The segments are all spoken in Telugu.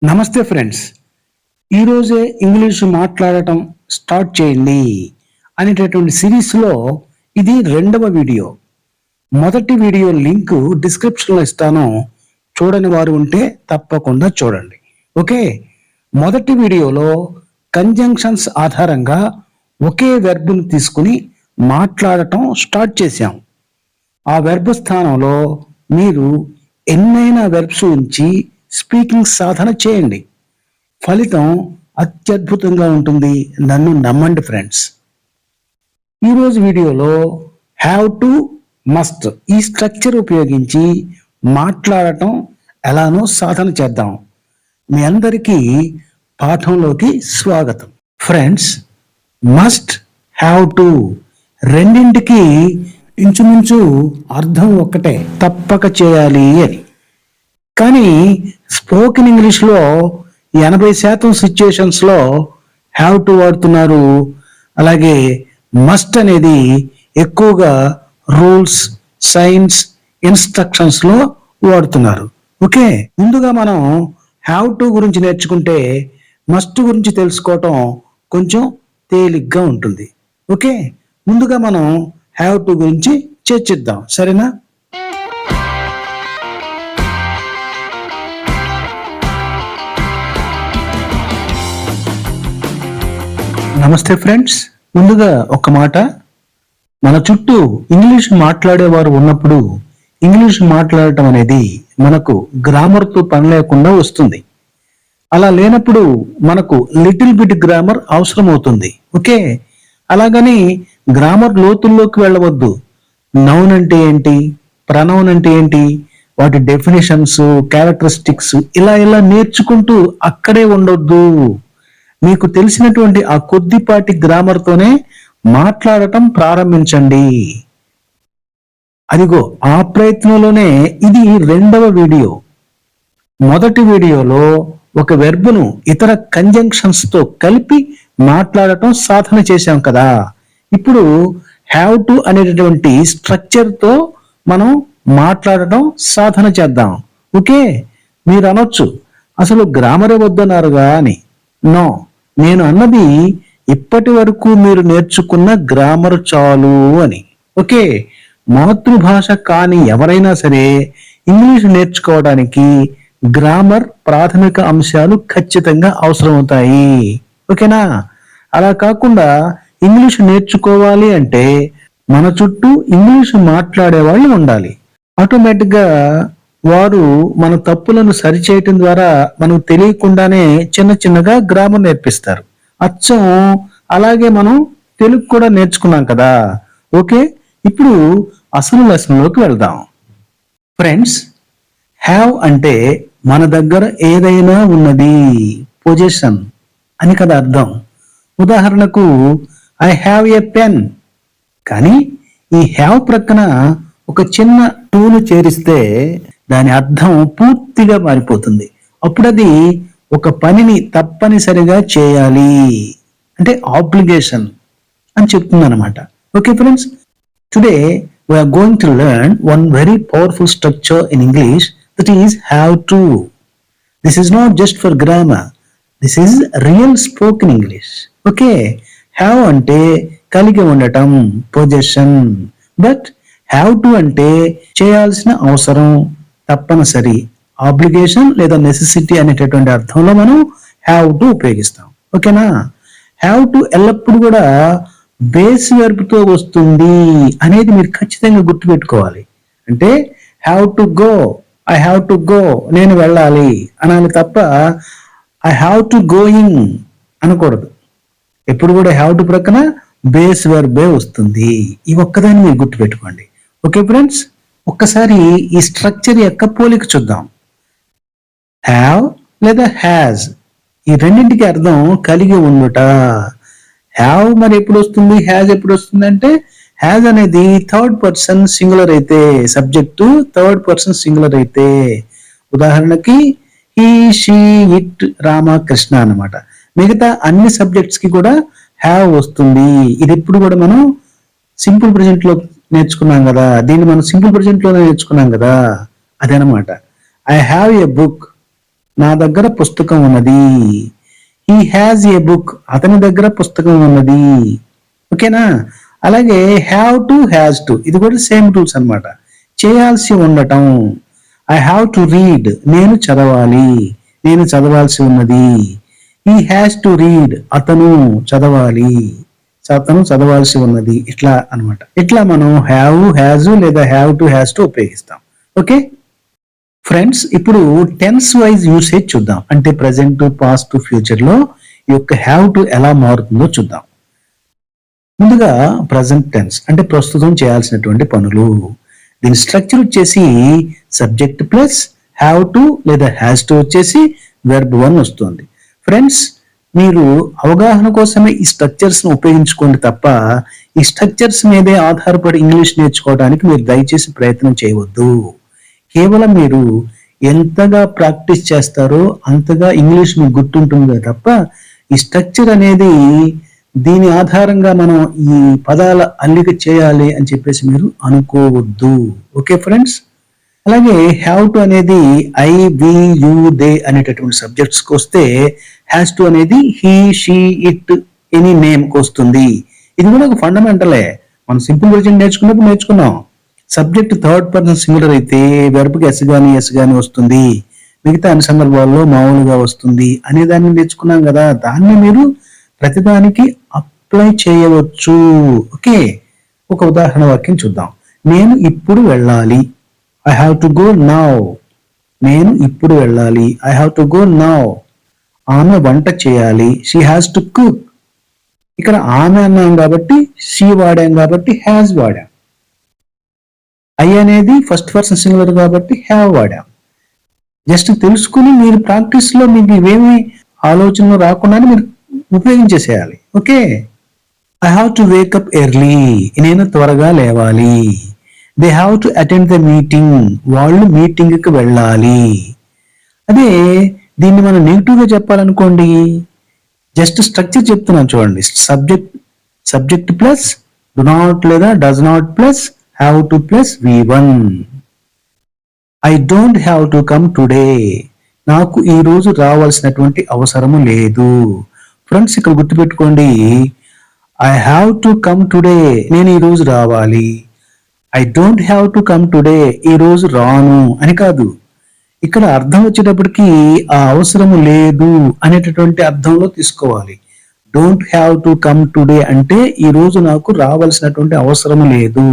నమస్తే ఫ్రెండ్స్. ఈరోజే ఇంగ్లీషు మాట్లాడటం స్టార్ట్ చేయండి అనేటటువంటి సిరీస్లో ఇది రెండవ వీడియో. మొదటి వీడియో లింక్ డిస్క్రిప్షన్లో ఇస్తాను, చూడని వారు ఉంటే తప్పకుండా చూడండి. ఓకే, మొదటి వీడియోలో కంజంక్షన్స్ ఆధారంగా ఒకే వెర్బ్ను తీసుకుని మాట్లాడటం స్టార్ట్ చేశాం. ఆ వెర్బ్ స్థానంలో మీరు ఎన్నైనా వెర్బ్స్ ఉంచి స్పీకింగ్ సాధన చేయండి. ఫలితం అత్యద్భుతంగా ఉంటుంది, నన్ను నమ్మండి ఫ్రెండ్స్. ఈరోజు వీడియోలో హ్యావ్ టు, మస్ట్ ఈ స్ట్రక్చర్ ఉపయోగించి మాట్లాడటం ఎలానో సాధన చేద్దాం. మీ అందరికీ పాఠంలోకి స్వాగతం. ఫ్రెండ్స్, మస్ట్, హ్యావ్ టు రెండింటికి ఇంచుమించు అర్థం ఒక్కటే, తప్పక చేయాలి అని. కానీ స్పోకెన్ ఇంగ్లీష్లో 80% సిచ్యుయేషన్స్లో హ్యావ్ టు వాడుతున్నారు. అలాగే మస్ట్ అనేది ఎక్కువగా రూల్స్, సైన్స్, ఇన్స్ట్రక్షన్స్లో వాడుతున్నారు. ఓకే, ముందుగా మనం హ్యావ్ టు గురించి నేర్చుకుంటే మస్ట్ గురించి తెలుసుకోవటం కొంచెం తేలిగ్గా ఉంటుంది. ఓకే, ముందుగా మనం హ్యావ్ టు గురించి చర్చిద్దాం, సరేనా? నమస్తే ఫ్రెండ్స్. ముందుగా ఒక మాట, మన చుట్టూ ఇంగ్లీష్ మాట్లాడేవారు ఉన్నప్పుడు ఇంగ్లీష్ మాట్లాడటం అనేది మనకు గ్రామర్తో పని లేకుండా వస్తుంది. అలా లేనప్పుడు మనకు లిటిల్ బిట్ గ్రామర్ అవసరం అవుతుంది. ఓకే, అలాగని గ్రామర్ లోతుల్లోకి వెళ్ళవద్దు. నౌన్ అంటే ఏంటి, ప్రనౌన్ అంటే ఏంటి, వాటి డెఫినేషన్స్, క్యారెక్టరిస్టిక్స్ ఇలా నేర్చుకుంటూ అక్కడే ఉండొద్దు. మీకు తెలిసినటువంటి ఆ కొద్దిపాటి గ్రామర్తోనే మాట్లాడటం ప్రారంభించండి. అదిగో ఆ ప్రయత్నంలోనే ఇది రెండవ వీడియో. మొదటి వీడియోలో ఒక వెర్బును ఇతర కంజంక్షన్స్ తో కలిపి మాట్లాడటం సాధన చేశాం కదా. ఇప్పుడు హ్యావ్ టు అనేటటువంటి స్ట్రక్చర్ తో మనం మాట్లాడటం సాధన చేద్దాం. ఓకే, మీరు అనొచ్చు, అసలు గ్రామరే వద్దన్నారుగా అని. నో, నేను అన్నది ఇప్పటి వరకు మీరు నేర్చుకున్న గ్రామర్ చాలు అని. ఓకే, మాతృభాష కాని ఎవరైనా సరే ఇంగ్లీష్ నేర్చుకోవడానికి గ్రామర్ ప్రాథమిక అంశాలు ఖచ్చితంగా అవసరమవుతాయి. ఓకేనా? అలా కాకుండా ఇంగ్లీష్ నేర్చుకోవాలి అంటే మన చుట్టూ ఇంగ్లీష్ మాట్లాడే వాళ్ళు ఉండాలి. ఆటోమేటిక్గా వారు మన తప్పులను సరిచేయటం ద్వారా మనకు తెలియకుండానే చిన్నగా గ్రామర్ నేర్పిస్తారు. అచ్చం అలాగే మనం తెలుగు కూడా నేర్చుకున్నాం కదా. ఓకే, ఇప్పుడు అసలు లెసన్లోకి వెళ్దాం. ఫ్రెండ్స్, హ్యావ్ అంటే మన దగ్గర ఏదైనా ఉన్నది, పొజిషన్ అని కదా అర్థం. ఉదాహరణకు ఐ హ్యావ్ ఏ పెన్. కానీ ఈ హ్యావ్ ప్రక్కన ఒక చిన్న టూను చేరిస్తే దాని అర్థం పూర్తిగా మారిపోతుంది. అప్పుడు అది ఒక పనిని తప్పనిసరిగా చేయాలి, అంటే ఆబ్లిగేషన్ అని చెప్తుంది అనమాట. Okay friends, today we are going to learn one very powerful structure in English, that is have to. This is not just for grammar, this is real spoken English. Okay, have అంటే కలిగి ఉండటం, పొజిషన్. బట్ హ్యావ్ టు అంటే చేయాల్సిన అవసరం, తప్పనిసరి, ఆబ్లిగేషన్ లేదా నెసెసిటీ అనేటటువంటి అర్థంలో మనం హ్యావ్ టు ఉపయోగిస్తాం. ఓకేనా? హ్యావ్ టు ఎల్లప్పుడూ కూడా బేస్ వెర్బ్ తో వస్తుంది అనేది మీరు ఖచ్చితంగా గుర్తుపెట్టుకోవాలి. అంటే have to go, I have to go, నేను వెళ్ళాలి అనాలి తప్ప ఐ హ్యావ్ టు గోయింగ్ అనకూడదు. ఎప్పుడు కూడా హ్యావ్ టు ప్రక్కన బేస్ వెర్బే వస్తుంది. ఈ ఒక్కదాన్ని మీరు గుర్తుపెట్టుకోండి. ఓకే ఫ్రెండ్స్, ఒక్కసారి ఈ స్ట్రక్చర్ యొక్క పోలిక చూద్దాం. హ్యావ్ లేదా హ్యాజ్, ఈ రెండింటికి అర్థం కలిగి ఉండుట. హ్యావ్ మరి ఎప్పుడు వస్తుంది, హ్యాజ్ ఎప్పుడు వస్తుంది అంటే హ్యాజ్ అనేది థర్డ్ పర్సన్ సింగులర్ అయితే, సబ్జెక్టు థర్డ్ పర్సన్ సింగులర్ అయితే. ఉదాహరణకి he, she, it, Rama, Krishna అన్నమాట. మిగతా అన్ని సబ్జెక్ట్స్ కి కూడా హ్యావ్ వస్తుంది. ఇది ఎప్పుడు కూడా మనం సింపుల్ ప్రెజెంట్ లో నేర్చుకున్నాం కదా, దీన్ని మనం సింపుల్ ప్రెజెంట్ లోనే నేర్చుకున్నాం కదా, అదనమాట. ఐ హ్యావ్ ఏ బుక్, నా దగ్గర పుస్తకం ఉన్నది. హీ హ్యాజ్ ఏ బుక్, అతని దగ్గర పుస్తకం ఉన్నది. ఓకేనా? అలాగే హ్యావ్ టు, హ్యాజ్ టు, ఇది కూడా సేమ్ రూల్స్ అన్నమాట. చేయాల్సి ఉండటం. ఐ హ్యావ్ టు రీడ్, నేను చదవాలి, నేను చదవాల్సి ఉన్నది. హీ హ్యాస్ టు రీడ్, అతను చదవాలి, అతను చదవాల్సి ఉన్నది. ఇట్లా అన్నమాట. ఇట్లా మనం హ్యావ్, హ్యాజ్ లేదా హ్యావ్ టు, హ్యాస్ టు ఉపయోగిస్తాం. ఓకే ఫ్రెండ్స్, ఇప్పుడు టెన్స్ వైజ్ యూసేజ్ చూద్దాం. అంటే ప్రజెంట్, పాస్ట్, ఫ్యూచర్ లో ఈ యొక్క హ్యావ్ టు ఎలా మారుతుందో చూద్దాం. ముందుగా ప్రజెంట్ టెన్స్ అంటే ప్రస్తుతం చేయాల్సినటువంటి పనులు. దీని స్ట్రక్చర్ వచ్చేసి సబ్జెక్ట్ ప్లస్ హ్యావ్ టు లేదా హ్యాస్ టు వచ్చేసి వెర్బ్ 1 వస్తుంది. ఫ్రెండ్స్, మీరు అవగాహన కోసమే ఈ స్ట్రక్చర్స్ ను ఉపయోగించుకోండి తప్ప ఈ స్ట్రక్చర్స్ మీదే ఆధారపడి ఇంగ్లీష్ నేర్చుకోవడానికి మీరు దయచేసి ప్రయత్నం చేయవద్దు. కేవలం మీరు ఎంతగా ప్రాక్టీస్ చేస్తారో అంతగా ఇంగ్లీష్ మీకు గుర్తుంటుంది తప్ప ఈ స్ట్రక్చర్ అనేది దీని ఆధారంగా మనం ఈ పదాల అల్లిక చేయాలి అని చెప్పేసి మీరు అనుకోవద్దు. Okay friends? అలాగే హ్యావ్ టు అనేది ఐ, వి, యు, దే అనేటటువంటి సబ్జెక్ట్స్ కి వస్తే హ్యాస్ టు అనేది he, she, it, any name కి వస్తుంది. ఇది కూడా ఒక ఫండమెంటలే. మనం సింపుల్ వర్జన్ నేర్చుకున్నప్పుడు నేర్చుకున్నాం. సబ్జెక్ట్ థర్డ్ పర్సన్ సింగులర్ అయితే వెర్బ్కి ఎస్ గాని వస్తుంది, మిగతా అన్ని సందర్భాల్లో మామూలుగా వస్తుంది అనే దాన్ని నేర్చుకున్నాం కదా. దాన్ని మీరు ప్రతిదానికి అప్లై చేయవచ్చు. ఓకే, ఒక ఉదాహరణ వాక్యం చూద్దాం. నేను ఇప్పుడు వెళ్ళాలి, I have to go now. నేను ఇప్పుడు వెళ్ళాలి, I have to go now. ఆమె వంట చేయాలి, షీ హ్యాస్ టు కుక్. ఇక్కడ ఆమె అన్నాం కాబట్టి షీ వాడాం కాబట్టి హ్యాస్ వాడాం. ఐ అనేది ఫస్ట్ పర్సన్ సింగులర్ కాబట్టి హ్యావ్ వాడాం. జస్ట్ తెలుసుకుని మీరు ప్రాక్టీస్ లో మీకు ఇవేమి ఆలోచనలు రాకుండా మీరు ఉపయోగించేసేయాలి. Okay, I have to wake up early, నేను త్వరగా లేవాలి. They have to attend the meeting, వాళ్ళు మీటింగ్ కి వెళ్ళాలి. అదే దీన్ని మనం నెగిటివ్ గా చెప్పాలనుకోండి, జస్ట్ స్ట్రక్చర్ చెప్తున్నాను చూడండి. సబ్జెక్ట్ ప్లస్ డు నాట్ లేదా does not plus have to plus V1. I don't have to come today, నాకు ఈ రోజు రావాల్సినటువంటి అవసరము లేదు. ఫ్రెండ్స్, ఇక్కడ గుర్తుపెట్టుకోండి, I have to come today, నేను ఈ రోజు రావాలి. I don't have to come today, ఈ రోజు రాను అని కాదు. ఇక్కడ అర్థం వచ్చేటప్పటికి ఆ అవసరము లేదు అనేటటువంటి అర్థంలో తీసుకోవాలి. Don't have to come today అంటే ఈ రోజు నాకు రావాల్సినటువంటి అవసరం లేదు.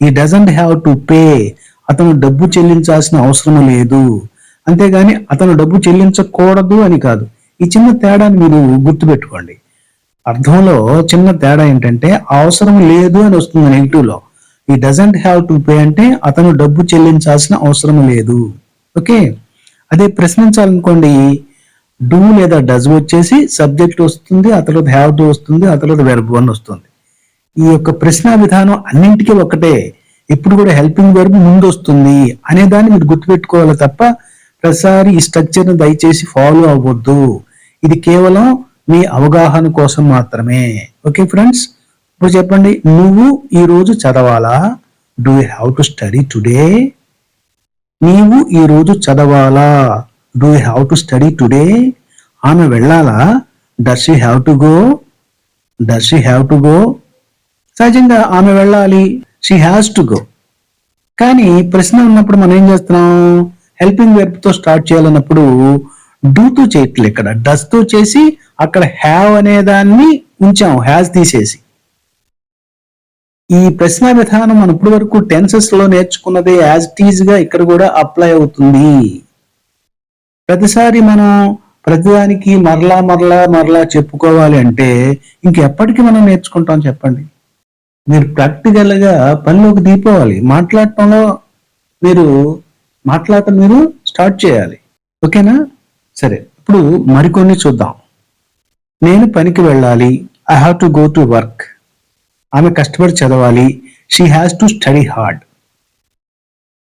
ఈ డజంట్ హ్యావ్ టు పే, అతను డబ్బు చెల్లించాల్సిన అవసరం లేదు. అంతేగాని అతను డబ్బు చెల్లించకూడదు అని కాదు. ఈ చిన్న తేడాని మీరు గుర్తుపెట్టుకోండి. అర్థంలో చిన్న తేడా ఏంటంటే అవసరం లేదు అని వస్తుంది నెగిటివ్ లో. ఈ డజంట్ హ్యావ్ టు పే అంటే అతను డబ్బు చెల్లించాల్సిన అవసరం లేదు. ఓకే, అదే ప్రశ్నించాలనుకోండి, డూ లేదా డజ్ వచ్చేసి సబ్జెక్ట్ వస్తుంది, ఆ తర్వాత హ్యావ్ టు వస్తుంది, ఆ తర్వాత వెర్బ్ 1 వస్తుంది. ఈ యొక్క ప్రశ్న విధానం అన్నింటికీ ఒకటే. ఇప్పుడు కూడా హెల్పింగ్ వెర్బ్ ముందు వస్తుంది అనే దాన్ని మీరు గుర్తుపెట్టుకోవాలి తప్ప ప్రతిసారి ఈ స్ట్రక్చర్ ని దయచేసి ఫాలో అవ్వద్దు. ఇది కేవలం మీ అవగాహన కోసం మాత్రమే. ఓకే ఫ్రెండ్స్, ఇప్పుడు చెప్పండి, నువ్వు ఈ రోజు చదవాలా? Do you have to study today? నీవు ఈ రోజు చదవాలా? Do you have to study today? ఆమె వెళ్ళాలా? Does she have to go? Does she have to go? సహజంగా ఆమె వెళ్ళాలి, షీ హ్యాస్ టు గో. కానీ ప్రశ్న ఉన్నప్పుడు మనం ఏం చేస్తున్నాం? హెల్పింగ్ వెర్బ్ తో స్టార్ట్ చేయాలన్నప్పుడు డూ తో చేయట్లేదు, ఇక్కడ డస్ తో చేసి అక్కడ హ్యావ్ అనే దాన్ని ఉంచాం, హ్యాస్ తీసేసి. ఈ ప్రశ్న విధానం మనం ఇప్పటి వరకు టెన్సెస్ లో నేర్చుకున్నదే యాజ్ టీజ్ గా ఇక్కడ కూడా అప్లై అవుతుంది. ప్రతిసారి మనం ప్రతిదానికి మరలా చెప్పుకోవాలి అంటే ఇంకెప్పటికీ మనం నేర్చుకుంటాం చెప్పండి? మీరు ప్రాక్టికల్ గా పనిలోకి దిగిపోవాలి. మాట్లాడటం మీరు స్టార్ట్ చేయాలి. ఓకేనా? సరే, ఇప్పుడు మరికొన్ని చూద్దాం. నేను పనికి వెళ్ళాలి, I have to go to work. ఆమె కష్టపడి చదవాలి, she has to study hard.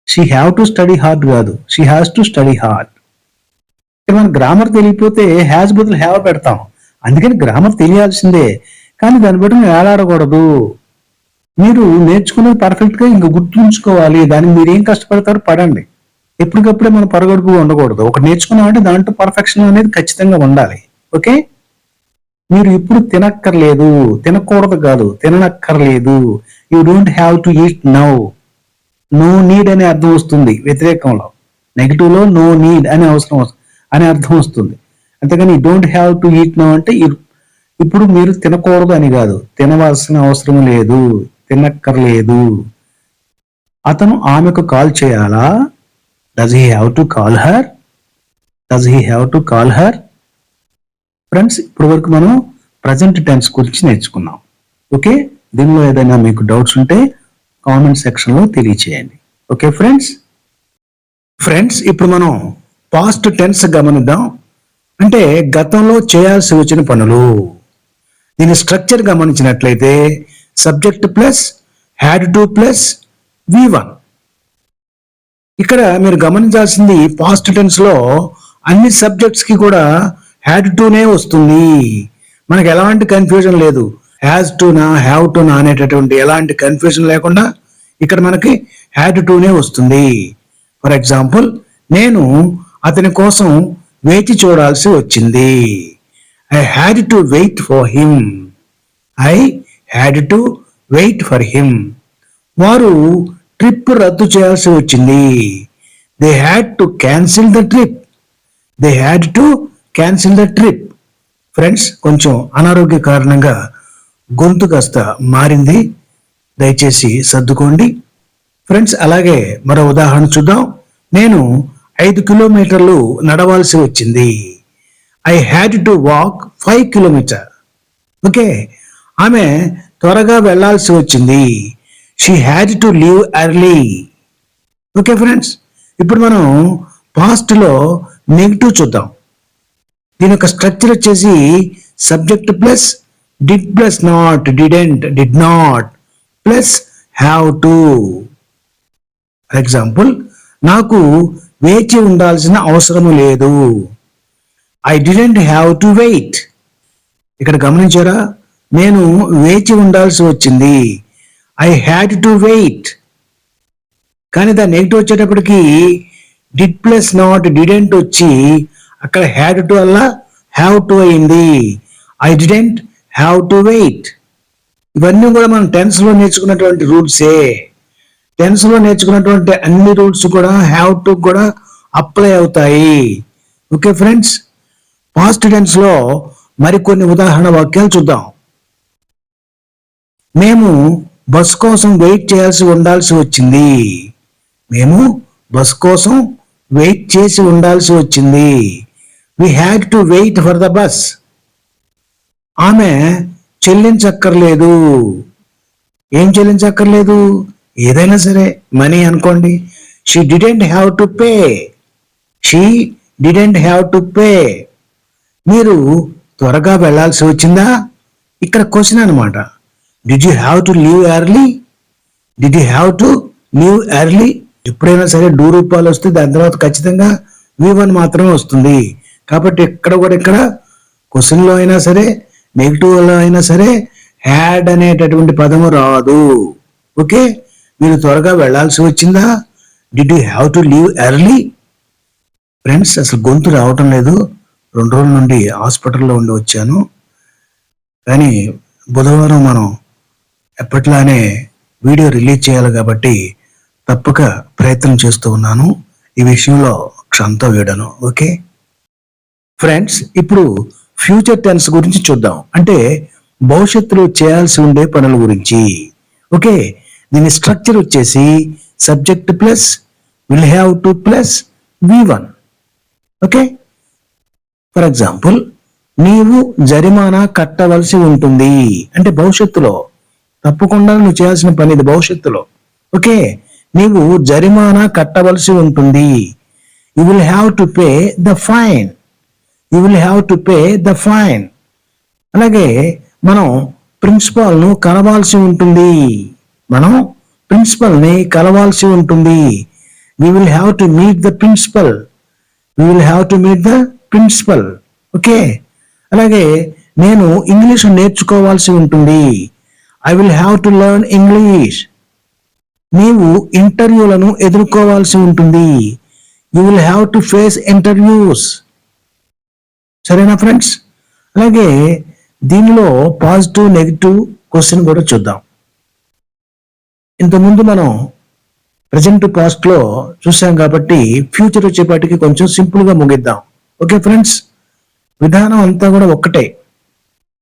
She have to study hard కాదు, she has to study hard. మన గ్రామర్ తెలియకపోతే హ్యాస్ బదులు హ్యావ్ పెడతాం. అందుకని గ్రామర్ తెలియాల్సిందే, కానీ దాన్ని బట్టి మీరు ఏలాడకూడదు. మీరు నేర్చుకునేది పర్ఫెక్ట్ గా ఇంకా గుర్తుంచుకోవాలి. దానికి మీరు ఏం కష్టపడతారో పడండి. ఎప్పటికప్పుడే మనం పరగడుపు ఉండకూడదు. ఒకటి నేర్చుకున్నామంటే దాంట్లో పర్ఫెక్షన్ అనేది ఖచ్చితంగా ఉండాలి. ఓకే, మీరు ఇప్పుడు తినక్కర్లేదు, తినకూడదు కాదు, తిననక్కర్లేదు. You don't have to eat now. No need అనే అర్థం వస్తుంది వ్యతిరేకంలో. నెగిటివ్ లో నో నీడ్ అనే అనే అర్థం వస్తుంది. అంతేగాని don't have to eat now అంటే ఇప్పుడు మీరు తినకూడదు అని కాదు, తినవలసిన అవసరం లేదు, తినక్కర్లేదు. అతను ఆమెకు కాల్ చేయాలా? Does he have to call her? Does he have to call her? Friends, ఇప్పటి వరకు మనం ప్రజెంట్ టెన్స్ గురించి నేర్చుకున్నాం. ఓకే, దీనిలో ఏదైనా మీకు డౌట్స్ ఉంటే కామెంట్ సెక్షన్ లో తెలియచేయండి. ఓకే ఫ్రెండ్స్, ఇప్పుడు మనం పాస్ట్ టెన్స్ గమనిద్దాం. అంటే గతంలో చేయాల్సి వచ్చిన పనులు. దీని స్ట్రక్చర్ గమనించినట్లయితే subject plus had to plus V1. ఇక్కడ మీరు గమనించాల్సింది పాస్ట్ టెన్స్ లో అన్ని సబ్జెక్ట్స్ కి కూడా హ్యాడ్ టునే వస్తుంది. మనకు ఎలాంటి కన్ఫ్యూజన్ లేదు. హ్యాజ్ టు నా, హ్యావ్ టు నా అనేటటువంటి ఎలాంటి కన్ఫ్యూజన్ లేకుండా ఇక్కడ మనకి హ్యాడ్ టునే వస్తుంది. ఫర్ ఎగ్జాంపుల్, నేను అతని కోసం వేచి చూడాల్సి వచ్చింది. I had to wait for him. I had to wait for him. వారు ట్రిప్ రద్దు చేయాల్సి వచ్చింది. They had to cancel the trip. They had to cancel the trip. Friends, కొంచెం అనారోగ్య కారణంగా గొంతు కాస్త మారింది, దయచేసి సర్దుకోండి. ఫ్రెండ్స్, అలాగే మరో ఉదాహరణ చూద్దాం. నేను 5 కిలోమీటర్లు నడవాల్సి వచ్చింది. I had to walk 5 kilometre. Okay, ఆమె త్వరగా వెళ్లాల్సి వచ్చింది. She had to leave early. Okay friends, ఇప్పుడు మనం పాస్ట్ లో నెగిటివ్ చూద్దాం. దీని యొక్క స్ట్రక్చర్ వచ్చేసి subject plus did plus not, didn't, did not plus have to. For example, నాకు వేచి ఉండాల్సిన అవసరం లేదు. I didn't have to wait. ఇక్కడ గమనించారా, నేను వేచి ఉండాల్సి వచ్చింది. I had to wait. కానీ దాని నెగిటివ్ వచ్చేటప్పటికి డిడ్ ప్లస్ నాట్, డిడెంట్ వచ్చి అక్కడ హ్యాడ్ టు అలా హ్యావ్ టు అయింది. I didn't have to wait. ఇవన్నీ కూడా మనం టెన్స్ లో నేర్చుకున్నటువంటి రూల్సే. టెన్స్ లో నేర్చుకున్నటువంటి అన్ని రూల్స్ కూడా హ్యావ్ టు కూడా అప్లై అవుతాయి. ఓకే ఫ్రెండ్స్, పాస్ట్ టెన్స్ లో మరికొన్ని ఉదాహరణ వాక్యాలు చూద్దాం. మేము బస్ కోసం వెయిట్ చేయాల్సి ఉండాల్సి వచ్చింది. మేము బస్ కోసం వెయిట్ చేసి ఉండాల్సి వచ్చింది. We had to wait for the bus. ఆమె చెల్లించక్కర్లేదు. ఏం చెల్లించక్కర్లేదు? ఏదైనా సరే, మనీ అనుకోండి. She didn't have to pay. She didn't have to pay. మీరు త్వరగా వెళ్లాల్సి వచ్చిందా? ఇక్కడ క్వశ్చన్ అనమాట. Did you have to leave early? Did you have to leave early? ఎప్పుడైనా సరే డూ రూపాలు వస్తే దాని తర్వాత ఖచ్చితంగా V1 మాత్రమే వస్తుంది. కాబట్టి ఇక్కడ క్వశ్చన్ లో అయినా సరే, నెగిటివ్ లో అయినా సరే హ్యాడ్ అనేటటువంటి పదము రాదు. ఓకే, మీరు త్వరగా వెళ్లాల్సి వచ్చిందా? Did you have to leave early? Friends, అసలు గొంతు రావటం లేదు. 2 రోజుల నుండి హాస్పిటల్లో ఉండి వచ్చాను. కానీ బుధవారం మనం ఎప్పట్లానే వీడియో రిలీజ్ చేయాలి కాబట్టి తప్పక ప్రయత్నం చేస్తూ ఉన్నాను. ఈ విషయంలో క్షంత వీడను. ఓకే ఫ్రెండ్స్, ఇప్పుడు ఫ్యూచర్ టెన్స్ గురించి చూద్దాం. అంటే భవిష్యత్తులో చేయాల్సి ఉండే పనుల గురించి. ఓకే, దీని స్ట్రక్చర్ వచ్చేసి subject plus will have to plus V1. Okay, for example, నీవు జరిమానా కట్టవలసి ఉంటుంది. అంటే భవిష్యత్తులో తప్పకుండా నువ్వు చేయాల్సిన పని ఇది భవిష్యత్తులో. ఓకే, నీవు జరిమానా కట్టవలసి ఉంటుంది. You will have to pay the fine. You will have to pay the fine. అలాగే మనం ప్రిన్సిపాల్ ను కలవాల్సి ఉంటుంది. మనం ప్రిన్సిపల్ ని కలవాల్సి ఉంటుంది. We will have to meet the principal. We will have to meet the principal. Okay, అలాగే నేను ఇంగ్లీష్ నేర్చుకోవాల్సి ఉంటుంది. I will have to learn English. నీవు ఇంటర్వ్యూలను ఎదుర్కోవాల్సి ఉంటుంది. You will have to face interviews. సరేనా ఫ్రెండ్స్? అలాగే దీనిలో పాజిటివ్ నెగిటివ్ క్వశ్చన్ కూడా చూద్దాం. ఇంతకుముందు మనం ప్రజెంట్ పాస్ట్ లో చూసాం కాబట్టి ఫ్యూచర్ వచ్చేపాటికి కొంచెం సింపుల్ గా ముగిద్దాం. Okay friends? విధానం అంతా కూడా ఒక్కటే.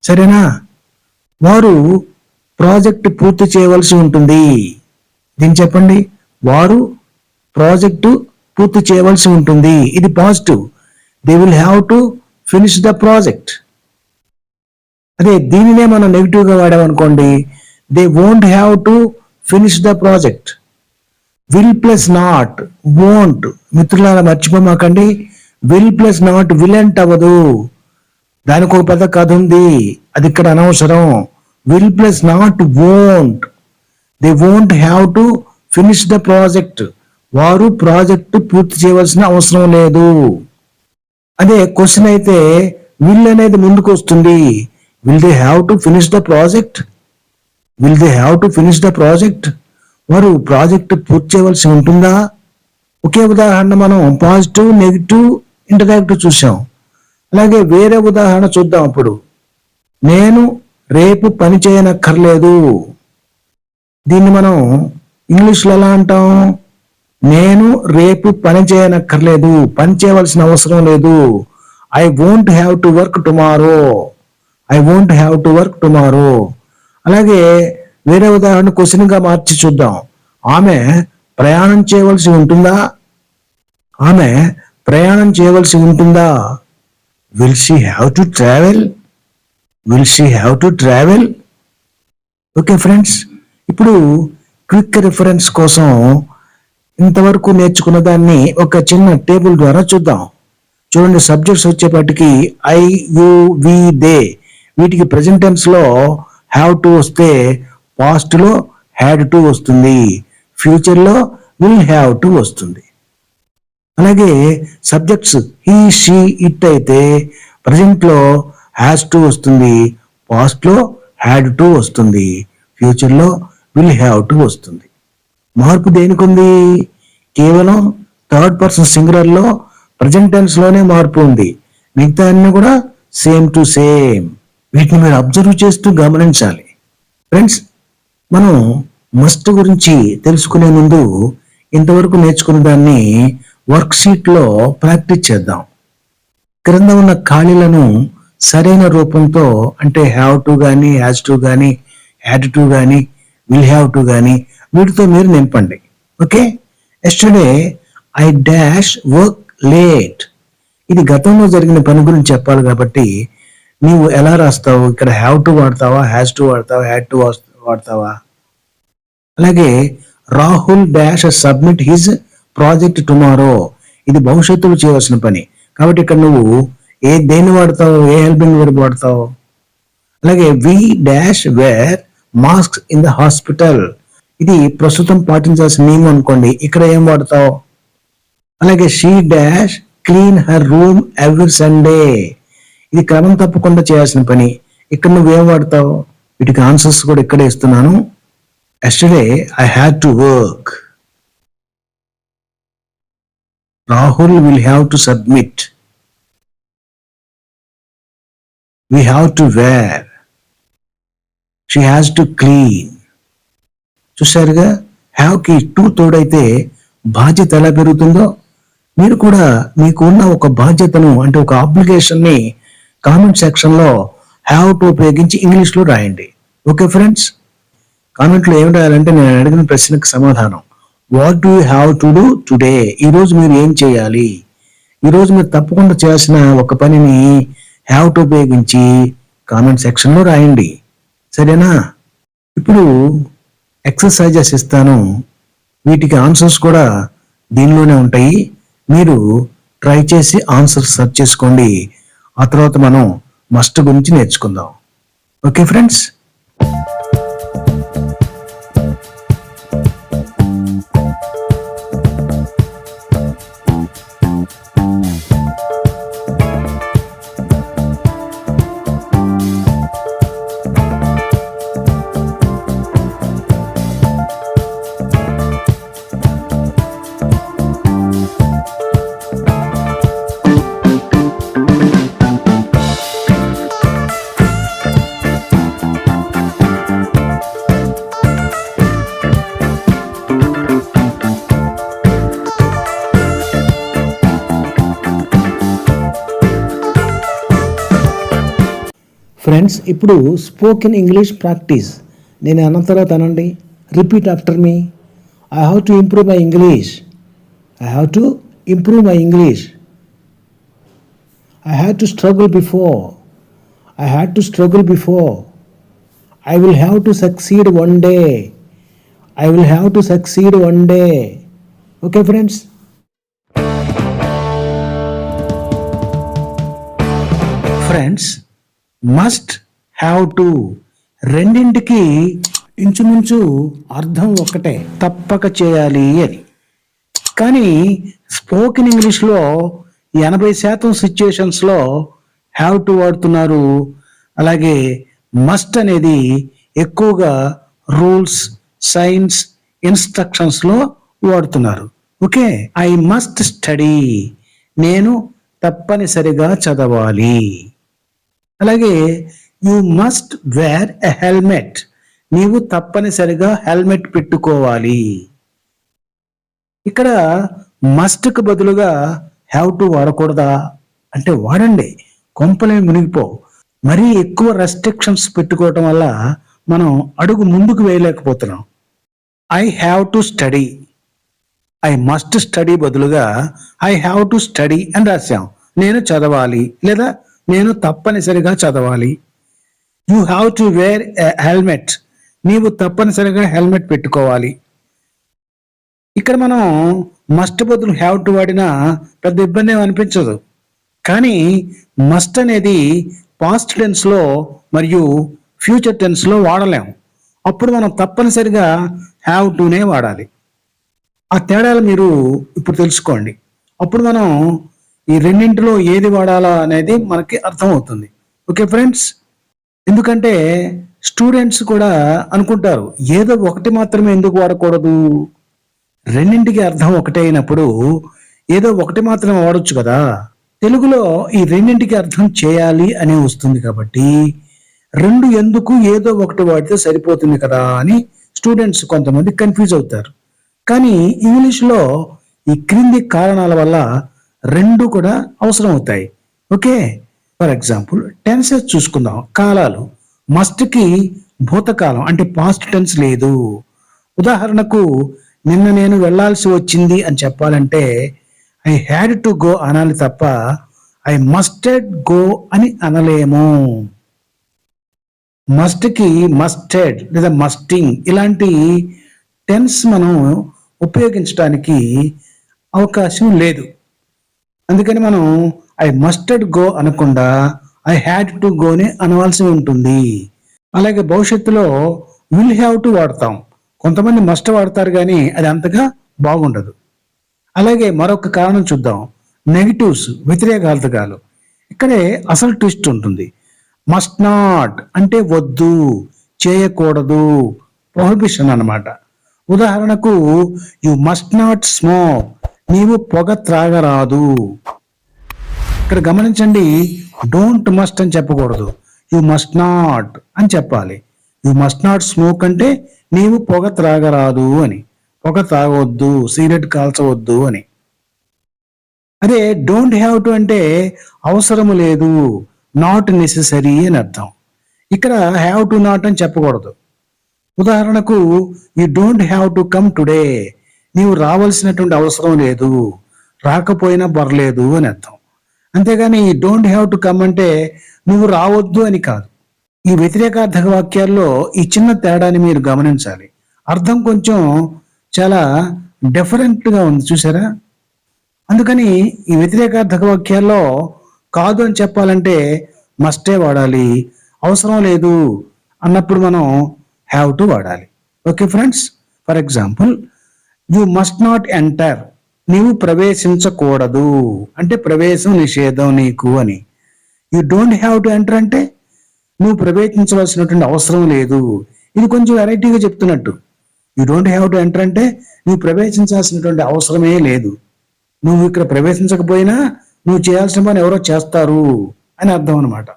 సరేనా? వారు ప్రాజెక్ట్ పూర్తి చేయవలసి ఉంటుంది. దీన్ని చెప్పండి. వారు ప్రాజెక్టు పూర్తి చేయవలసి ఉంటుంది. ఇది positive. They will have to finish the project. అదే దీనినే మనం నెగిటివ్ గా వాడామనుకోండి, they won't have to finish the project. Will plus not won't. మిత్రులారా మర్చిపోమాకండి, విల్ ప్లస్ నాట్ విలెంట్ అవ్వదు. దానికి ఒక పెద్ద కథ ఉంది, అది ఇక్కడ అనవసరం. Will plus not won't. They won't have to finish the project. వారు ప్రాజెక్టు పూర్తి చేయవలసిన అవసరం లేదు. అదే క్వశ్చన్ అయితే విల్ అనేది ముందుకు వస్తుంది. Will they have to finish the project? Will they have to finish the project? వారు ప్రాజెక్ట్ పూర్తి చేయవలసి ఉంటుందా? ఒకే ఉదాహరణ మనం పాజిటివ్, నెగిటివ్, ఇంటరాక్టివ్ చూసాం. అలాగే వేరే ఉదాహరణ చూద్దాం. అప్పుడు నేను రేపు పని చేయనక్కర్లేదు. దీన్ని మనం ఇంగ్లీష్లో ఎలా అంటాం? నేను రేపు పని చేయనక్కర్లేదు, పని చేయవలసిన అవసరం లేదు. I won't have to work tomorrow. I won't have to work tomorrow. అలాగే వేరే ఉదాహరణ క్వశ్చన్ గా మార్చి చూద్దాం. ఆమె ప్రయాణం చేయవలసి ఉంటుందా? ఆమె ప్రయాణం చేయవలసి ఉంటుందా? Will she have to travel? Will she have to travel? Okay friends, ఇప్పుడు క్విక్ రిఫరెన్స్ కోసం ఇంతవరకు నేర్చుకున్న దాన్ని ఒక చిన్న టేబుల్ ద్వారా చూద్దాం. చూడండి, సబ్జెక్ట్స్ వచ్చేపాటికి ఐ, యు, వి, దే. వీటికి ప్రెజెంట్ టెన్స్ లో హ్యావ్ టు వస్తే పాస్ట్ లో హ్యాడ్ టు వస్తుంది, ఫ్యూచర్ లో విల్ హ్యావ్ టు వస్తుంది. అలాగే సబ్జెక్ట్స్ హీ, షీ, ఇట్ అయితే ప్రజెంట్ లో హ్యాస్ టు వస్తుంది, పాస్ట్ లో హ్యాడ్ టు వస్తుంది, ఫ్యూచర్ లో విల్ హ్యావ్ టు వస్తుంది. మార్పు దేనికి ఉంది? కేవలం థర్డ్ పర్సన్ సింగులర్ లో ప్రజెంట్ టెన్స్ లోనే మార్పు ఉంది. మిగతా అన్ని కూడా సేమ్ టు సేమ్. వీటిని మీరు అబ్జర్వ్ చేస్తూ గమనించాలి. ఫ్రెండ్స్, మనం మస్ట్ గురించి తెలుసుకునే ముందు ఇంతవరకు నేర్చుకున్న దాన్ని వర్క్ షీట్ లో ప్రాక్టీస్ చేద్దాం. క్రింద ఉన్న ఖాళీలను సరైన రూపంతో, అంటే హ్యావ్ టు గానీ, హ్యాస్ టు గానీ, హ్యాడ్ టు గానీ, విల్ హ్యావ్ టు గానీ వీటితో మీరు నింపండి. Okay? Yesterday I dash work late. ఇది గతంలో జరిగిన పని గురించి చెప్పాలి కాబట్టి నీవు ఎలా రాస్తావు? ఇక్కడ హ్యావ్ టు వాడతావా, హ్యాస్ టు వాడతావా, హ్యాడ్ టు వాడతావా? అలాగే Rahul dash submit his project tomorrow. ఇది భవిష్యత్తులో చేయవలసిన పని కాబట్టి ఇక్కడ నువ్వు దేన్ని వాడతావు? ఏ హెల్పింగ్ వర్బ్ వాడతావు? అలాగే we dash wear mask in the hospital. ఇది ప్రస్తుతం పాటించాల్సిన నియమం అనుకోండి, ఇక్కడ ఏం వాడతావు? అలాగే she dash clean her room every Sunday. ఇది క్రమం తప్పకుండా చేయాల్సిన పని, ఇక్కడ నువ్వేం వాడతావు? వీటికి ఆన్సర్స్ కూడా ఇక్కడే ఇస్తున్నాను. Yesterday I had to work. Rahul will have to submit. We have to wear. She has to clean. చూసారుగా, హ్యావ్ కి టు తోడైతే బాధ్యత ఎలా పెరుగుతుందో, మీరు కూడా మీకు ఉన్న ఒక బాధ్యతను, అంటే ఒక అప్లికేషన్ ని కామెంట్ సెక్షన్ లో హ్యావ్ టు ఉపయోగించి ఇంగ్లీష్ లో రాయండి. Okay friends? కామెంట్ లో ఏమి రాయాలంటే నేను అడిగిన ప్రశ్నకు సమాధానం. What do you have to do today? ఈ రోజు మీరు ఏం చేయాలి? ఈ రోజు మీరు తప్పకుండా చేయాల్సిన ఒక పనిని హ్యావ్ టు ఉపయోగించి కామెంట్ సెక్షన్ లో రాయండి. సరేనా? ఇప్పుడు ఎక్సర్సైజెస్ ఇస్తాను, వీటికి ఆన్సర్స్ కూడా దీనిలోనే ఉంటాయి. మీరు ట్రై చేసి ఆన్సర్ సెర్చ్ చేసుకోండి. ఆ తర్వాత మనం మస్ట్ గురించి నేర్చుకుందాం. Okay friends? ఫ్రెండ్స్, ఇప్పుడు స్పోకెన్ ఇంగ్లీష్ ప్రాక్టీస్. నేను అన్న తర్వాత అనండి, repeat after me. I have to improve my English. I have to improve my English. I had to struggle before. I had to struggle before. I will have to succeed one day. I will have to succeed one day. Okay, friends? Friends, must, have to రెండింటికి ఇంచుమించు అర్థం ఒక్కటే, తప్పక చేయాలి అని. కానీ స్పోకెన్ ఇంగ్లీష్లో 80% సిచ్యుయేషన్స్లో హ్యావ్ టు వాడుతున్నారు. అలాగే మస్ట్ అనేది ఎక్కువగా రూల్స్, సైన్స్, ఇన్స్ట్రక్షన్స్లో వాడుతున్నారు. ఓకే, ఐ మస్ట్ స్టడీ, నేను తప్పనిసరిగా చదవాలి. అలాగే you must wear a helmet, నీవు తప్పనిసరిగా హెల్మెట్ పెట్టుకోవాలి. ఇక్కడ మస్ట్కు బదులుగా హ్యావ్ టు వాడకూడదా అంటే వాడండి, కొంపలే మునిగిపోవు. మరీ ఎక్కువ రెస్ట్రిక్షన్స్ పెట్టుకోవటం వల్ల మనం అడుగు ముందుకు వేయలేకపోతున్నాం. I have to study, I must study బదులుగా ఐ హ్యావ్ టు స్టడీ అని రాశాం. నేను చదవాలి లేదా నేను తప్పనిసరిగా చదవాలి. You have to wear a helmet, నీవు తప్పనిసరిగా హెల్మెట్ పెట్టుకోవాలి. ఇక్కడ మనం మస్ట్ బదులు హ్యావ్ టు వాడినా పెద్ద ఇబ్బంది ఏమి అనిపించదు. కానీ మస్ట్ అనేది పాస్ట్ టెన్స్లో మరియు ఫ్యూచర్ టెన్స్లో వాడలేం. అప్పుడు మనం తప్పనిసరిగా హ్యావ్ టునే వాడాలి. ఆ తేడాలు మీరు ఇప్పుడు తెలుసుకోండి. అప్పుడు మనం ఈ రెండింటిలో ఏది వాడాలా అనేది మనకి అర్థమవుతుంది. ఓకే ఫ్రెండ్స్, ఎందుకంటే స్టూడెంట్స్ కూడా అనుకుంటారు ఏదో ఒకటి మాత్రమే ఎందుకు వాడకూడదు, రెండింటికి అర్థం ఒకటే అయినప్పుడు ఏదో ఒకటి మాత్రమే వాడొచ్చు కదా. తెలుగులో ఈ రెండింటికి అర్థం చేయాలి అనే వస్తుంది కాబట్టి రెండు ఎందుకు, ఏదో ఒకటి వాడితే సరిపోతుంది కదా అని స్టూడెంట్స్ కొంతమంది కన్ఫ్యూజ్ అవుతారు. కానీ ఇంగ్లీష్లో ఈ క్రింది కారణాల వల్ల రెండు కూడా అవసరం అవుతాయి. ఓకే, ఫర్ ఎగ్జాంపుల్ టెన్సెస్ చూసుకుందాం. కాలాలు, మస్ట్కి భూతకాలం అంటే పాస్ట్ టెన్స్ లేదు. ఉదాహరణకు నిన్న నేను వెళ్లాల్సి వచ్చింది అని చెప్పాలంటే ఐ హ్యాడ్ టు గో అనాలి తప్ప ఐ మస్టెడ్ గో అని అనలేము. మస్ట్కి మస్టెడ్ లేదా మస్టింగ్ ఇలాంటి టెన్స్ మనం ఉపయోగించడానికి అవకాశం లేదు. అందుకని మనం ఐ మస్టెడ్ గో అనకుండా ఐ హ్యాడ్ టు గోని అనవలసి ఉంటుంది. అలాగే భవిష్యత్తులో విల్ హ్యావ్ టు వాడతాం. కొంతమంది మస్ట్ వాడతారు కానీ అది అంతగా బాగుండదు. అలాగే మరొక కారణం చూద్దాం, నెగిటివ్స్, వ్యతిరేకార్థకాలు. ఇక్కడే అసలు ట్విస్ట్ ఉంటుంది. మస్ట్ నాట్ అంటే వద్దు, చేయకూడదు, ప్రొహిబిషన్ అన్నమాట. ఉదాహరణకు యు మస్ట్ నాట్ స్మోక్, నీవు పొగ త్రాగరాదు. ఇక్కడ గమనించండి, డోంట్ మస్ట్ అని చెప్పకూడదు, యు మస్ట్ నాట్ అని చెప్పాలి. యు మస్ట్ నాట్ స్మోక్ అంటే నీవు పొగ త్రాగరాదు అని, పొగ తాగవద్దు, సిగరెట్ కాల్చవద్దు అని. అదే డోంట్ హ్యావ్ టు అంటే అవసరము లేదు, నాట్ నెసెసరీ అని అర్థం. ఇక్కడ హ్యావ్ టు నాట్ అని చెప్పకూడదు. ఉదాహరణకు you don't have to come today, నీవు రావాల్సినటువంటి అవసరం లేదు, రాకపోయినా పర్లేదు అని అర్థం. అంతేగాని డోంట్ హ్యావ్ టు కమ్ అంటే నువ్వు రావద్దు అని కాదు. ఈ వ్యతిరేకార్థక వాక్యాల్లో ఈ చిన్న తేడాని మీరు గమనించాలి. అర్థం కొంచెం చాలా డిఫరెంట్గా ఉంది, చూసారా? అందుకని ఈ వ్యతిరేకార్థక వాక్యాల్లో కాదు అని చెప్పాలంటే మస్టే వాడాలి, అవసరం లేదు అన్నప్పుడు మనం హ్యావ్ టు వాడాలి. Okay friends, for example you must not enter, నీవు ప్రవేశించకూడదు అంటే ప్రవేశం నిషేధం నీకు అని. You don't have to enter అంటే నువ్వు ప్రవేశించవలసినటువంటి అవసరం లేదు. ఇది కొంచెం వెరైటీగా చెప్తున్నట్టు. You don't have to enter అంటే నువ్వు ప్రవేశించాల్సినటువంటి అవసరమే లేదు, నువ్వు ఇక్కడ ప్రవేశించకపోయినా నువ్వు చేయాల్సిన పని ఎవరో చేస్తారు అని అర్థం అనమాట.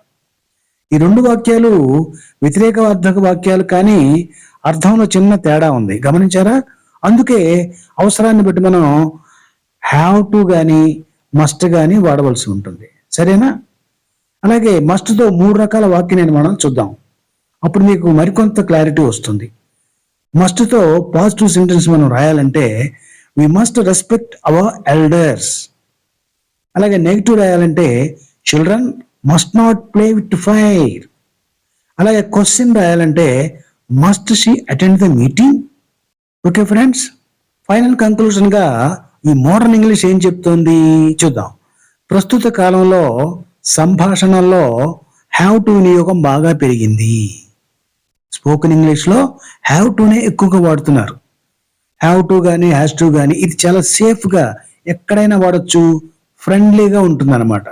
ఈ రెండు వాక్యాలు వ్యతిరేకార్థక వాక్యాలు, కానీ అర్థంలో చిన్న తేడా ఉంది, గమనించారా? అందుకే అవసరాన్ని బట్టి మనం హ్యావ్ టు కానీ మస్ట్ కానీ వాడవలసి ఉంటుంది. సరేనా? అలాగే మస్ట్తో 3 రకాల వాక్య నిర్మాణం చూద్దాం. అప్పుడు మీకు మరికొంత క్లారిటీ వస్తుంది. మస్ట్తో పాజిటివ్ సెంటెన్స్ మనం రాయాలంటే we must respect our elders. అలాగే నెగిటివ్ రాయాలంటే children must not play with fire. అలాగే క్వశ్చన్ రాయాలంటే must she attend the meeting. Okay friends, final కంక్లూజన్గా ఈ మోడర్న్ ఇంగ్లీష్ ఏం చెప్తోంది చూద్దాం. ప్రస్తుత కాలంలో సంభాషణల్లో హ్యావ్ టు వినియోగం బాగా పెరిగింది. స్పోకెన్ ఇంగ్లీష్లో హ్యావ్ టునే ఎక్కువగా వాడుతున్నారు. హ్యావ్ టు కానీ హ్యాస్ టు కానీ ఇది చాలా సేఫ్గా ఎక్కడైనా వాడచ్చు, ఫ్రెండ్లీగా ఉంటుంది అనమాట.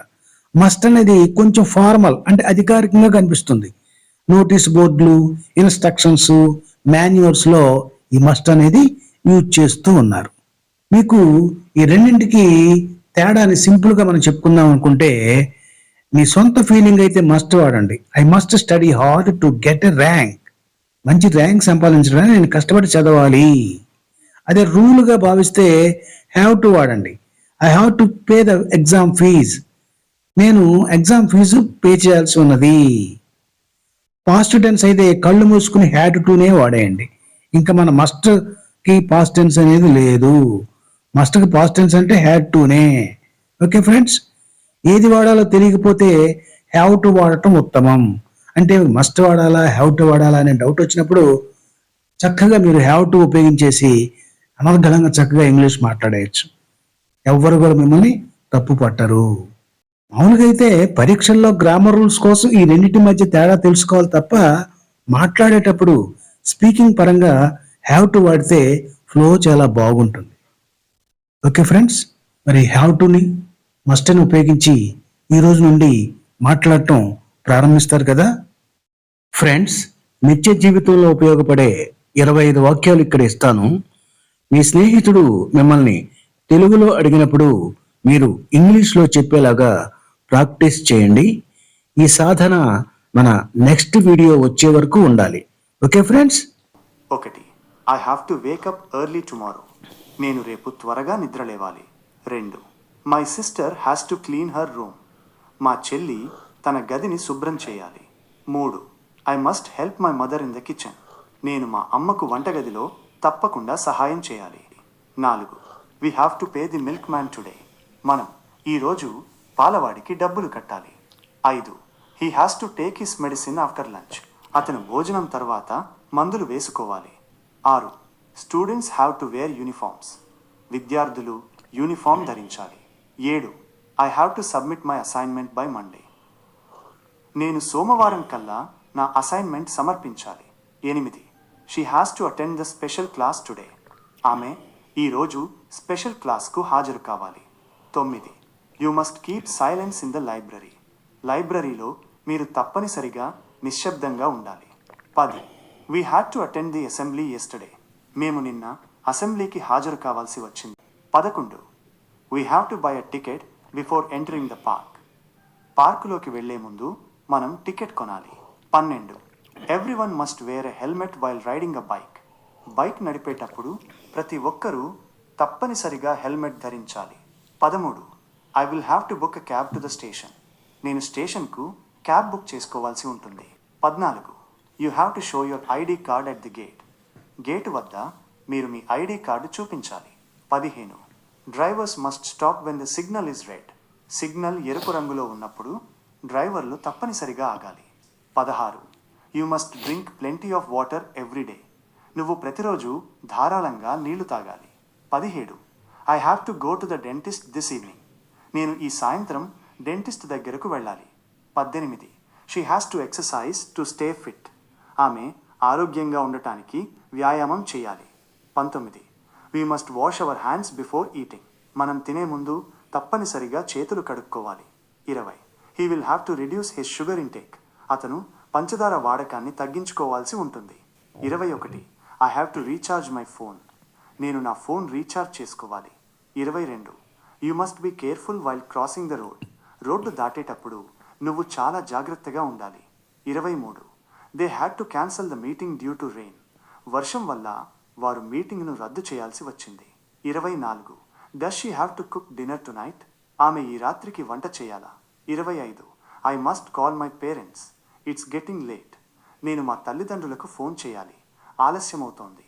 మస్ట్ అనేది కొంచెం ఫార్మల్, అంటే అధికారికంగా కనిపిస్తుంది. నోటీస్ బోర్డులు, ఇన్స్ట్రక్షన్స్, మాన్యువల్స్లో ఈ మస్ట్ అనేది యూజ్ చేస్తూ ఉన్నారు. మీకు ఈ రెండింటికి తేడాని సింపుల్గా మనం చెప్పుకుందాం అనుకుంటే, మీ సొంత ఫీలింగ్ అయితే మస్ట్ వాడండి. I must study hard to get a rank. మంచి ర్యాంక్ సంపాదించడానికి నేను కష్టపడి చదవాలి. అదే రూల్గా భావిస్తే హ్యావ్ టు వాడండి. I have to pay the exam fees. నేను ఎగ్జామ్ ఫీజు పే చేయాల్సి ఉన్నది. పాస్ట్ టెన్స్ అయితే కళ్ళు మూసుకుని హ్యాడ్ టునే వాడేయండి. ఇంకా మన మస్ట్కి పాస్ట్ టెన్స్ అనేది లేదు. మస్ట్కి పాస్ట్ టెన్స్ అంటే హ్యాడ్ టునే. ఓకే ఫ్రెండ్స్, ఏది వాడాలో తెలియకపోతే హ్యావ్ టు వాడటం ఉత్తమం. అంటే మస్ట్ వాడాలా హ్యావ్ టు వాడాలా అనే డౌట్ వచ్చినప్పుడు చక్కగా మీరు హ్యావ్ టు ఉపయోగించేసి అనర్గళంగా చక్కగా ఇంగ్లీష్ మాట్లాడేయచ్చు. ఎవ్వరు కూడా మిమ్మల్ని తప్పు పట్టరు. మామూలుగా అయితే పరీక్షల్లో గ్రామర్ రూల్స్ కోసం ఈ రెండింటి మధ్య తేడా తెలుసుకోవాలి తప్ప మాట్లాడేటప్పుడు స్పీకింగ్ పరంగా హ్యావ్ టు వాడితే ఫ్లో చాలా బాగుంటుంది. ఓకే ఫ్రెండ్స్, మరి హ్యావ్ టుని మస్ట్ని ఉపయోగించి ఈ రోజు నుండి మాట్లాడటం ప్రారంభిస్తారు కదా. ఫ్రెండ్స్, నిత్య జీవితంలో ఉపయోగపడే 25 వాక్యాలు ఇక్కడ ఇస్తాను. మీ స్నేహితుడు మిమ్మల్ని తెలుగులో అడిగినప్పుడు మీరు ఇంగ్లీష్లో చెప్పేలాగా ప్రాక్టీస్ చేయండి. ఈ సాధన మన నెక్స్ట్ వీడియో వచ్చే వరకు ఉండాలి. Okay friends. 1. I have to wake up early tomorrow. నేను రేపు త్వరగా నిద్రలేవాలి. 2. My sister has to clean her room. మా చెల్లి తన గదిని శుభ్రం చేయాలి. 3. I must help my mother in the kitchen. నేను మా అమ్మకు వంటగదిలో తప్పకుండా సహాయం చేయాలి. 4. We have to pay the milk man today. మనం ఈరోజు పాలవాడికి డబ్బులు కట్టాలి. 5. He has to take his medicine after lunch. అతను భోజనం తర్వాత మందులు వేసుకోవాలి. 6. Students have to wear uniforms. విద్యార్థులు యూనిఫామ్ ధరించాలి. 7. I have to submit my assignment by Monday. నేను సోమవారం కల్లా నా అసైన్మెంట్ సమర్పించాలి. 8. She has to attend the special class today. ఆమె ఈరోజు స్పెషల్ క్లాస్కు హాజరు కావాలి. 9. You must keep silence in the library. లైబ్రరీలో మీరు తప్పనిసరిగా నిశ్శబ్దంగా ఉండాలి. 10. We had to attend the assembly yesterday. మేము నిన్న అసెంబ్లీకి హాజరు కావాల్సి వచ్చింది. 11. We have to buy a ticket before entering the park. పార్కులోకి వెళ్లే ముందు మనం టికెట్ కొనాలి. 12. Everyone must wear a helmet while riding a bike. Bike నడిపేటప్పుడు ప్రతి ఒక్కరూ తప్పనిసరిగా హెల్మెట్ ధరించాలి. 13. I will have to book a cab to the station. నేను స్టేషన్కు క్యాబ్ బుక్ చేసుకోవాల్సి ఉంటుంది. 14. You have to show your ID card at the gate. Gate వద్ద మీరు మీ ఐడి కార్డు చూపించాలి. 15. Drivers must stop when the signal is red. Signal ఎరుపు రంగులో ఉన్నప్పుడు డ్రైవర్లు తప్పనిసరిగా ఆగాలి. 16. You must drink plenty of water every day. నువ్వు ప్రతిరోజు ధారాళంగా నీళ్లు తాగాలి. 17. I have to go to the dentist this evening. నేను ఈ సాయంత్రం డెంటిస్ట్ దగ్గరకు వెళ్ళాలి. 18. She has to exercise to stay fit. ఆమె ఆరోగ్యంగా ఉండటానికి వ్యాయామం చేయాలి. 19. We must wash our hands before eating. మనం తినే ముందు తప్పనిసరిగా చేతులు కడుక్కోవాలి. 20. He will have to reduce his sugar intake. అతను పంచదార వాడకాన్ని తగ్గించుకోవాల్సి ఉంటుంది. 21. I have to recharge my phone. నేను నా ఫోన్ రీఛార్జ్ చేసుకోవాలి. 22. You must be careful while crossing the road. Road దాటేటప్పుడు నువ్వు చాలా జాగ్రత్తగా ఉండాలి. 23. They had to cancel the meeting due to rain. వర్షం వల్ల వారు మీటింగ్ను రద్దు చేయాల్సి వచ్చింది. 24. Does she have to cook dinner to night. ఆమె ఈ రాత్రికి వంట చేయాలా. 25. I must call my parents. It's getting late. నేను మా తల్లిదండ్రులకు ఫోన్ చేయాలి, ఆలస్యమవుతోంది.